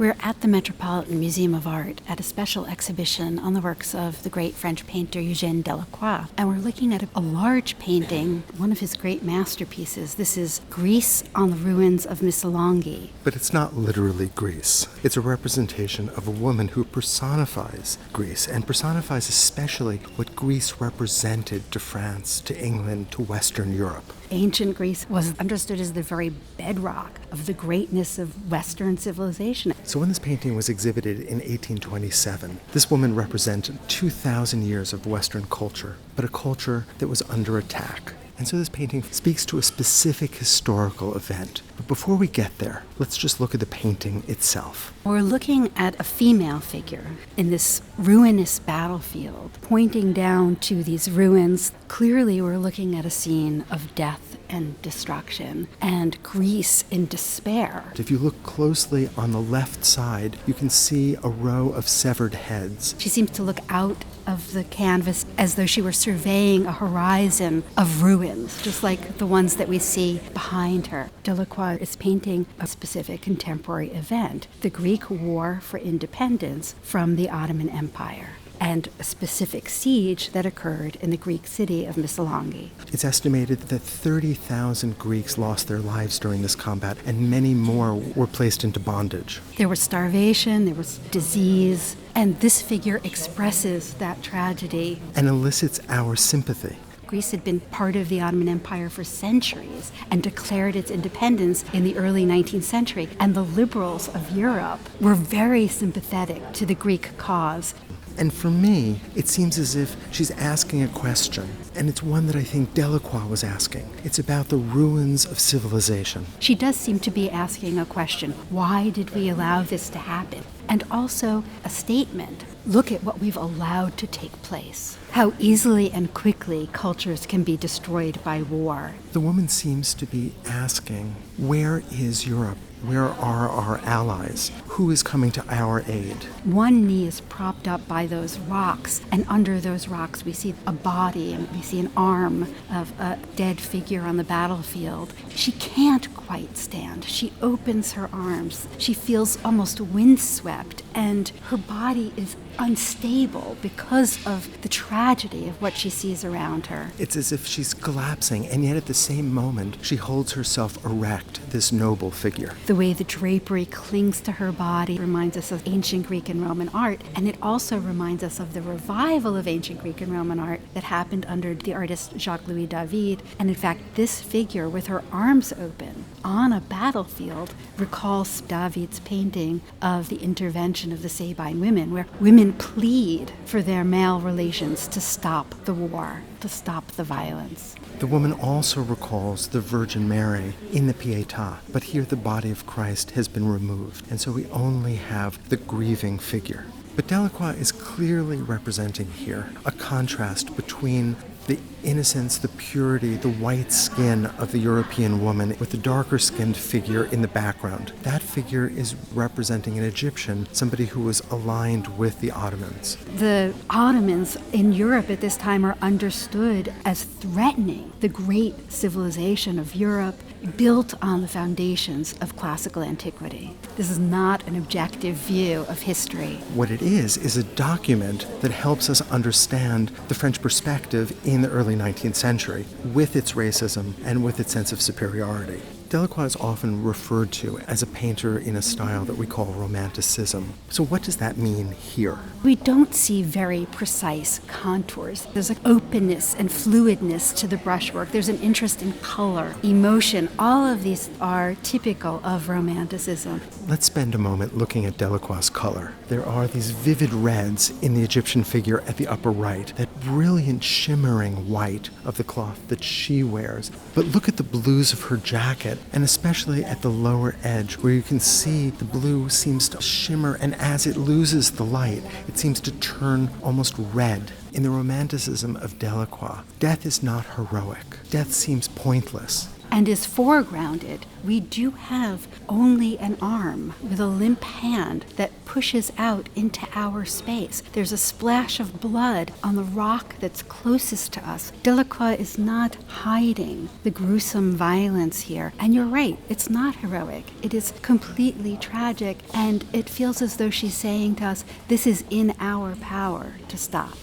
We're at the Metropolitan Museum of Art at a special exhibition on the works of the great French painter Eugène Delacroix. And we're looking at a large painting, one of his great masterpieces. This is Greece on the ruins of Missolonghi. But it's not literally Greece. It's a representation of a woman who personifies Greece, and personifies especially what Greece represented to France, to England, to Western Europe. Ancient Greece was understood as the very bedrock of the greatness of Western civilization. So when this painting was exhibited in 1827, this woman represented 2,000 years of Western culture, but a culture that was under attack. And so this painting speaks to a specific historical event. But before we get there, let's just look at the painting itself. We're looking at a female figure in this ruinous battlefield, pointing down to these ruins. Clearly, we're looking at a scene of death and destruction, and Greece in despair. If you look closely on the left side, you can see a row of severed heads. She seems to look out of the canvas as though she were surveying a horizon of ruins, just like the ones that we see behind her. Delacroix is painting a specific contemporary event, the Greek War for Independence from the Ottoman Empire, and a specific siege that occurred in the Greek city of Missolonghi. It's estimated that 30,000 Greeks lost their lives during this combat, and many more were placed into bondage. There was starvation, there was disease, and this figure expresses that tragedy. And elicits our sympathy. Greece had been part of the Ottoman Empire for centuries and declared its independence in the early 19th century. And the liberals of Europe were very sympathetic to the Greek cause. And for me, it seems as if she's asking a question, and it's one that I think Delacroix was asking. It's about the ruins of civilization. She does seem to be asking a question. Why did we allow this to happen? And also a statement. Look at what we've allowed to take place. How easily and quickly cultures can be destroyed by war. The woman seems to be asking, where is Europe? Where are our allies? Who is coming to our aid? One knee is propped up by those rocks, and under those rocks we see a body and we see an arm of a dead figure on the battlefield. She can't quite stand. She opens her arms. She feels almost windswept, and her body is unstable because of the tragedy of what she sees around her. It's as if she's collapsing, and yet at the same moment, she holds herself erect, this noble figure. The way the drapery clings to her body reminds us of ancient Greek and Roman art, and it also reminds us of the revival of ancient Greek and Roman art that happened under the artist Jacques-Louis David. And in fact, this figure with her arms open on a battlefield recalls David's painting of the intervention of the Sabine women, where women plead for their male relations to stop the war, to stop the violence. The woman also recalls the Virgin Mary in the Pietà, but here the body of Christ has been removed, and so we only have the grieving figure. But Delacroix is clearly representing here a contrast between the innocence, the purity, the white skin of the European woman with the darker-skinned figure in the background. That figure is representing an Egyptian, somebody who was aligned with the Ottomans. The Ottomans in Europe at this time are understood as threatening the great civilization of Europe, built on the foundations of classical antiquity. This is not an objective view of history. What it is a document that helps us understand the French perspective in the early 19th century, with its racism and with its sense of superiority. Delacroix is often referred to as a painter in a style that we call Romanticism. So what does that mean here? We don't see very precise contours. There's an openness and fluidness to the brushwork. There's an interest in color, emotion. All of these are typical of Romanticism. Let's spend a moment looking at Delacroix's color. There are these vivid reds in the Egyptian figure at the upper right, that brilliant shimmering white of the cloth that she wears. But look at the blues of her jacket, and especially at the lower edge, where you can see the blue seems to shimmer, and as it loses the light, it seems to turn almost red. In the Romanticism of Delacroix, death is not heroic. Death seems pointless. and is foregrounded. We do have only an arm with a limp hand that pushes out into our space. There's a splash of blood on the rock that's closest to us. Delacroix is not hiding the gruesome violence here. And you're right, it's not heroic. It is completely tragic, and it feels as though she's saying to us, this is in our power to stop.